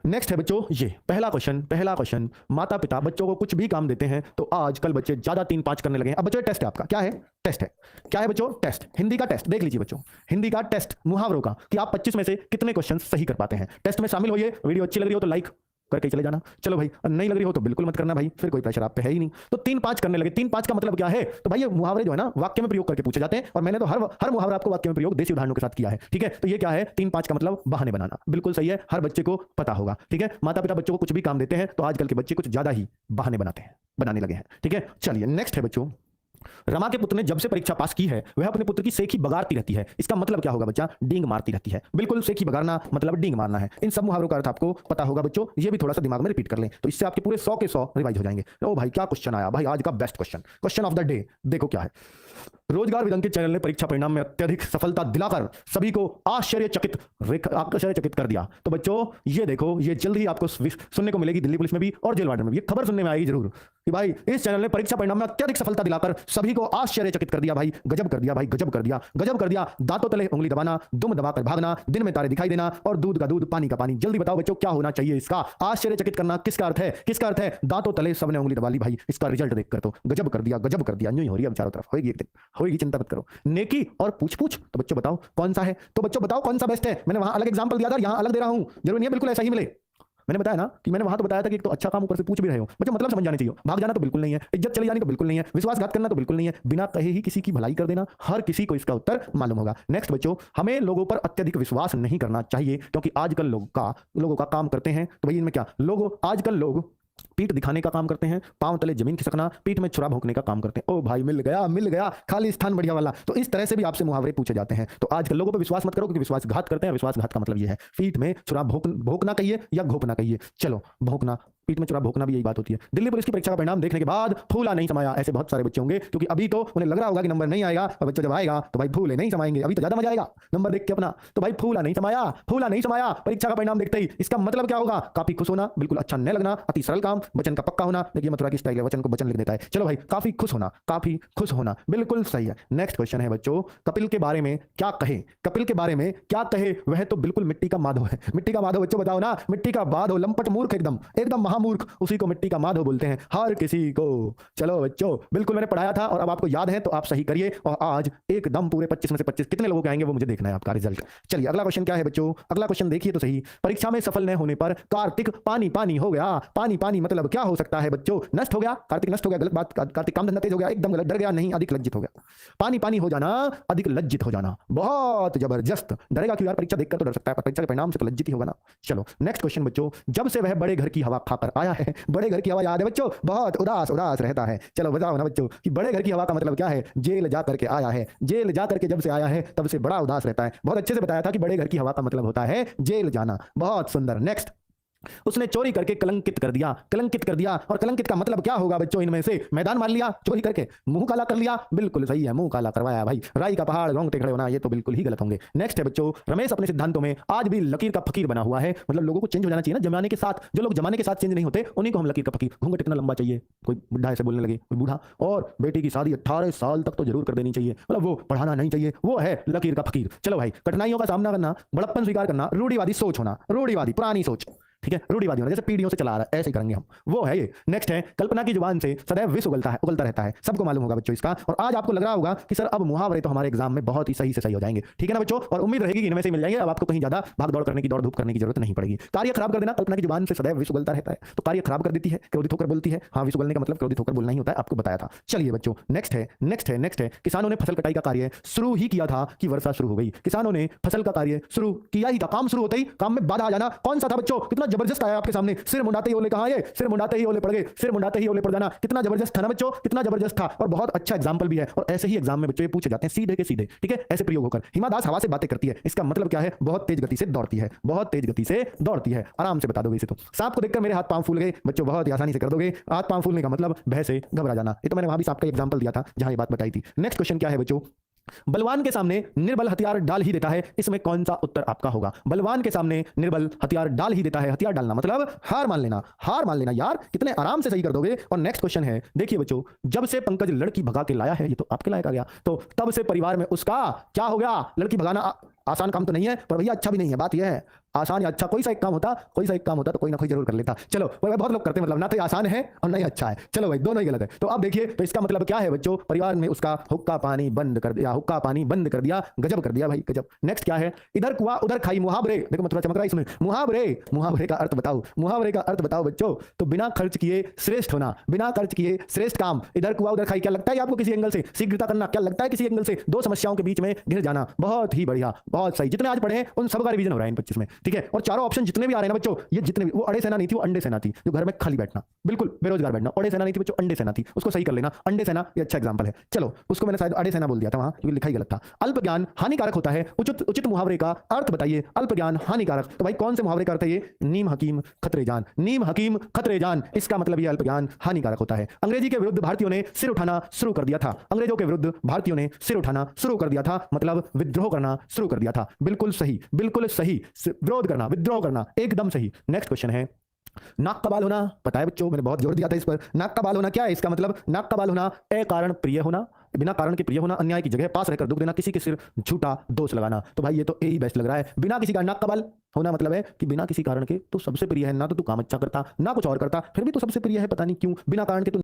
Next है बच्चों, ये पहला क्वेश्चन, माता पिता बच्चों को कुछ भी काम देते हैं तो आजकल बच्चे ज्यादा 3-5 करने लगे हैं। अब बच्चों टेस्ट है आपका, क्या है? टेस्ट है। क्या है बच्चों? टेस्ट। हिंदी का टेस्ट देख लीजिए बच्चों, हिंदी का टेस्ट मुहावरों का, कि आप 25 में से कितने क्वेश्चन सही कर पाते हैं। टेस्ट में शामिल होइए। वीडियो अच्छी लग रही हो तो लाइक करके चले जाना। चलो भाई, नहीं लग रही हो तो बिल्कुल मत करना भाई, फिर कोई प्रेशर आप पे है ही नहीं। तो 3-5 करने लगे। 3-5 का मतलब क्या है? तो भाई ये मुहावरे जो है ना वाक्य में प्रयोग करके पूछे जाते हैं, और मैंने तो हर मुहावरा आपको वाक्य में प्रयोग देसी उदाहरणों के साथ किया है। ठीक है, तो ये क्या है? 3-5 का मतलब बहाने बनाना। बिल्कुल सही है, हर बच्चे को पता होगा। ठीक है, माता पिता बच्चों को कुछ भी काम देते हैं तो आजकल के बच्चे कुछ ज्यादा ही बहाने बनाने लगे हैं। ठीक है, चलिए नेक्स्ट है बच्चों, रमा के पुत्र ने जब से परीक्षा पास की है वह अपने पुत्र की सेखी बगाड़ती रहती है। इसका मतलब क्या होगा बच्चा? डींग मारती रहती है। बिल्कुल, सेखी बगाड़ना मतलब डींग मारना है। इन सब मुहावरों का अर्थ आपको पता होगा बच्चों, ये भी थोड़ा सा दिमाग में रिपीट कर लें तो इससे आपके पूरे 100 के 100 रिवाइज हो जाएंगे। ओ भाई क्या क्वेश्चन आया भाई, आज का best question of the day. देखो क्या है, रोजगार विदंग के चैनल ने परीक्षा परिणाम में अत्यधिक सफलता दिलाकर सभी को आश्चर्यचकित कर दिया। तो बच्चों ये देखो, ये जल्द ही आपको सुनने को मिलेगी दिल्ली पुलिस में भी और जेल वार्डन में भी। ये खबर सुनने में आएगी जरूर कि भाई इस चैनल ने परीक्षा परिणाम में अत्यधिक सफलता दिलाकर सभी को आश्चर्यचकित कर दिया। भाई गजब कर दिया, भाई गजब कर दिया, गजब कर दिया। दांतों तले उंगली दबाना, दुम दबाकर भागना, दिन में तारे दिखाई देना और दूध का दूध पानी का पानी। जल्दी बताओ बच्चों क्या होना चाहिए इसका? आश्चर्यचकित करना किसका अर्थ है? किसका अर्थ है? दांतों तले सबने उंगली दबा ली। भाई इसका रिजल्ट देखकर तो गजब कर दिया, गजब कर दिया। यूं ही हो रही है चारों तरफ, होगी एक दिन, होगी, चिंता मत करो। नेकी और पूछ पूछ, तो बच्चों बताओ कौन सा है? तो बच्चों बताओ कौन सा बेस्ट है? मैंने वहां अलग एग्जांपल दिया था, यहां अलग दे रहा हूं। जरूर नहीं है बिल्कुल ऐसा ही मिले। मैंने बताया ना कि मैंने वहां तो बताया था कि एक तो अच्छा काम ऊपर से पूछ भी रहे हो बच्चों, मतलब समझ जाने चाहिए। भाग जाना तो बिल्कुल नहीं है, इज्जत चली जानी तो बिल्कुल नहीं है, विश्वासघात करना तो बिल्कुल नहीं है, बिना कहे ही किसी की भलाई कर देना, हर किसी को इसका उत्तर मालूम होगा। नेक्स्ट बच्चों, हमें लोगों पर अत्यधिक विश्वास नहीं करना चाहिए क्योंकि आजकल लोगों का काम करते हैं। तो भाई इनमें क्या, आजकल लोग पीठ दिखाने का काम करते हैं, पांव तले जमीन खिसकना, पीठ में छुरा भोंकने का काम करते हैं। ओ भाई मिल गया खाली स्थान बढ़िया वाला। तो इस तरह से भी आपसे मुहावरे पूछे जाते हैं। तो आजकल लोगों पर विश्वास मत करो क्योंकि विश्वासघात करते हैं। विश्वासघात का मतलब ये है पीठ में छुरा भोंकना कहिए या घोपना कहिए। चलो भोंकना, पीठ में छुरा भोंकना भी यही बात होती है। दिल्ली पुलिस की परीक्षा का परिणाम देखने के बाद फूला नहीं समाया, ऐसे बहुत सारे बच्चे होंगे क्योंकि अभी तो उन्हें लग रहा होगा कि नंबर नहीं आएगा, और बच्चा जब आएगा तो भाई फूले नहीं समाएंगे। अभी तो ज्यादा मजा आएगा नंबर देख के अपना। तो भाई फूला नहीं समाया परीक्षा का परिणाम देखते ही। इसका मतलब क्या होगा? काफी खुश होना, बिल्कुल अच्छा न लगना, अति सरल काम, वचन का पक्का होना। देखिए मथुरा की स्टाइल है, वचन को वचन लिख देता है। चलो भाई काफी खुश होना बिल्कुल सही है। नेक्स्ट क्वेश्चन है बच्चों, कपिल के बारे में क्या कहे? वह तो बिल्कुल मिट्टी का माधव है। मिट्टी का माधव बच्चों बताओ ना, मिट्टी का माधव, लंपट मूर्ख, एकदम महामूर्ख, उसी को मिट्टी का माधव बोलते हैं, हर किसी को। चलो बच्चों बिल्कुल मैंने पढ़ाया था और अब आपको याद है तो आप सही करिए, और आज एकदम पूरे 25 में से 25 कितने लोगों के आएंगे वो मुझे देखना है आपका रिजल्ट। चलिए अगला क्वेश्चन क्या है बच्चों? अगला क्वेश्चन देखिए तो सही। परीक्षा में सफल न होने पर कार्तिक पानी हो गया। पानी मतलब क्या हो सकता है बच्चों? नष्ट हो गया, कार्तिक नष्ट हो गया, गलत बात। कार्तिक काम धंधा तेज हो गया, एकदम गलत, डर गया नहीं, अधिक लज्जित हो गया। पानी हो जाना, अधिक लज्जित हो जाना, बहुत जबरदस्त। डरेगा क्यों यार? परीक्षा देखकर तो डर सकता है, परीक्षा के परिणाम से तो लज्जित ही होगा ना। चलो नेक्स्ट क्वेश्चन बच्चों, जब से वह बड़े घर की हवा खाकर आया है, बड़े घर की हवा याद है बच्चों? बहुत उदास रहता है। चलो बताओ ना बच्चों कि बड़े घर की हवा का मतलब क्या है? जेल जा करके आया है, जेल जा करके जब से आया है तब से बड़ा उदास रहता है। बहुत अच्छे से बताया था कि बड़े घर की हवा का मतलब होता है जेल जाना। बहुत सुंदर। नेक्स्ट, उसने चोरी करके कलंकित कर दिया। और कलंकित का मतलब क्या होगा बच्चों? इनमें से मैदान मार लिया, चोरी करके मुंह काला कर लिया। बिल्कुल सही है, मुंह काला करवाया भाई। राई का पहाड़ रोंगटे खड़े होना, ये तो बिल्कुल ही गलत होंगे। नेक्स्ट है बच्चों, रमेश अपने सिद्धांतों में आज भी लकीर का फकीर बना हुआ है। मतलब लोगों को चेंज हो जाना चाहिए ना जमाने के साथ। जो लोग जमाने के साथ चेंज नहीं होते उन्हीं को हम लकीर का फकीर। घूंघट इतना लंबा चाहिए, कोई बुढ़ा ऐसे बोलने लगे, कोई बूढ़ा, और बेटी की शादी 18 साल तक तो जरूर कर देनी चाहिए, मतलब वो पढ़ाना नहीं चाहिए, वो है लकीर का फकीर। चलो भाई, कठिनाइयों का सामना करना, बड़प्पन स्वीकार करना, रूढ़िवादी सोच होना, रूढ़िवादी पुरानी सोच, ठीक है, रूढ़िवादी होना, जैसे पीढ़ियों से चला आ रहा है ऐसे ही करेंगे हम, वो है ये। नेक्स्ट है, कल्पना की जुबान से सदैव विष उगलता रहता है। सबको मालूम होगा बच्चों इसका। और आज आपको लग रहा होगा कि सर अब मुहावरे तो हमारे एग्जाम में बहुत ही सही से सही हो जाएंगे, ठीक है ना बच्चों? और उम्मीद रहेगी कि इनमें से मिल जाएंगे। अब आपको कहीं ज्यादा भाग दौड़ करने की, दौड़ धूप करने की जरूरत नहीं पड़ेगी। कार्य खराब कर देना, कल्पना की जुबान से सदैव विष उगलता रहता है, तो कार्य खराब कर देती है, क्रोधित होकर बोलती है। हाँ, विष उगलने का मतलब क्रोधित होकर बोलना ही होता है, आपको बताया था। चलिए बच्चों नेक्स्ट है, किसानों ने फसल कटाई का कार्य शुरू ही किया था कि वर्षा शुरू हो गई। किसानों ने फसल का कार्य शुरू किया ही था, काम शुरू होते ही काम में बाधा आ जाना। कौन सा था बच्चों? कितना जबरदस्त आया आपके सामने। सिर मुंडाते ही ओले, कहा ये सिर मुंडाते ही ओले पड़ गए, सिर मुंडाते ही ओले पड़ जाना। कितना जबरदस्त था ना बच्चों, कितना जबरदस्त था, और बहुत अच्छा एग्जांपल भी है। और ऐसे ही एग्जाम में बच्चों ये पूछे जाते हैं सीधे के सीधे, ठीक है, ऐसे प्रयोग होकर। हिमा दास हवा से बातें करती है, इसका मतलब क्या है? बहुत तेज गति से दौड़ती है, बहुत तेज गति से दौड़ती है। आराम से बता दोगे इसे तो। सांप को देखकर मेरे हाथ पांव फूल गए, बच्चों बहुत ही आसानी से कर दोगे। हाथ पांव फूलने का मतलब भय से घबरा जाना। ये तो मैंने वहां भी सांप का एग्जांपल दिया था जहां ये बात बताई थी। नेक्स्ट क्वेश्चन क्या है बच्चों? बलवान के सामने निर्बल हथियार डाल ही देता है, इसमें कौन सा उत्तर आपका होगा? बलवान के सामने निर्बल हथियार डाल ही देता है, हथियार डालना मतलब हार मान लेना यार, कितने आराम से सही कर दोगे। और नेक्स्ट क्वेश्चन है, देखिए बच्चों, जब से पंकज लड़की भगा के लाया है, ये तो आपके लायक आ गया, तो तब से परिवार में उसका क्या हो गया? लड़की भगाना आसान काम तो नहीं है, पर भैया अच्छा भी नहीं है। बात यह है आसान या अच्छा, कोई सा एक काम होता, कोई सा एक काम होता तो कोई ना कोई जरूर कर लेता। चलो भाई, बहुत लोग करते हैं, मतलब ना तो ये आसान है और ना ही अच्छा है। चलो भाई, दोनों ही गलत है। तो अब देखिए, तो इसका मतलब क्या है बच्चों, परिवार में उसका हुक्का पानी बंद कर दिया, हुक्का पानी बंद कर दिया, गजब कर दिया भाई, गजब। नेक्स्ट क्या है, इधर कुआं उधर खाई, मुहावरे देखो मैं थोड़ा चमक रहा है इसमें, मुहावरे, मुहावरे का अर्थ बताओ, मुहावरे का अर्थ बताओ बच्चों। तो बिना खर्च किए श्रेष्ठ होना, बिना खर्च किए श्रेष्ठ काम। इधर कुआं उधर खाई, क्या लगता है आपको किसी एंगल से शीघ्रता करना, क्या लगता है किसी एंगल से दो समस्याओं के बीच में घिर जाना। बहुत ही बढ़िया, बहुत सही। जितने आज पढ़े हैं उन सब का रिवीजन हो रहा है इन 25 में, ठीक है। और चारों ऑप्शन जितने भी आ रहे हैं ना बच्चों, ये जितने भी, वो अड़े सेना नहीं थी, वो अंडे सेना थी, जो घर में खाली बैठना, बिल्कुल बेरोजगार बैठना। अड़े सेना नहीं थी बच्चों, अंडे सेना थी, उसको सही कर लेना। अंडे सेना ये अच्छा एग्जांपल है। चलो, उसको मैंने शायद अड़े सेना बोल दिया था वहां, क्योंकि लिखा ही गलत था। अल्प ज्ञान हानिकारक होता है, उचित उचित मुहावरे का अर्थ बताइए। अल्प ज्ञान हानिकारक, तो भाई कौन से मुहावरे का अर्थ है ये, नीम हकीम खतरे जान, नीम हकीम खतरे जान, इसका मतलब ये अल्प ज्ञान हानिकारक होता है। अंग्रेजी के विरुद्ध भारतीयों ने सिर उठाना शुरू कर दिया था, अंग्रेजों के विरुद्ध भारतीयों ने सिर उठाना शुरू कर दिया था, मतलब विद्रोह करना शुरू कर दिया था। बिल्कुल सही, बिल्कुल सही, विरोध करना, विद्रोह करना, एकदम सही। नेक्स्ट क्वेश्चन है, नाक का बाल होना, पता है बच्चों, मैंने बहुत जोर दिया था इस पर। नाक का बाल होना क्या है, इसका मतलब नाक का बाल होना अकारण प्रिय होना, बिना कारण के प्रिय होना, अन्याय की जगह पास रहकर दुख देना, किसी के सिर झूठा दोष लगाना। तो भाई ये तो यही बेस्ट लग रहा है। बिना किसी का नाक का बाल होना मतलब है कि बिना किसी कारण के तो सबसे प्रिय है, ना तो तू काम अच्छा करता ना कुछ और करता, फिर भी तो सबसे प्रिय है, पता नहीं क्यों बिना कारण के तू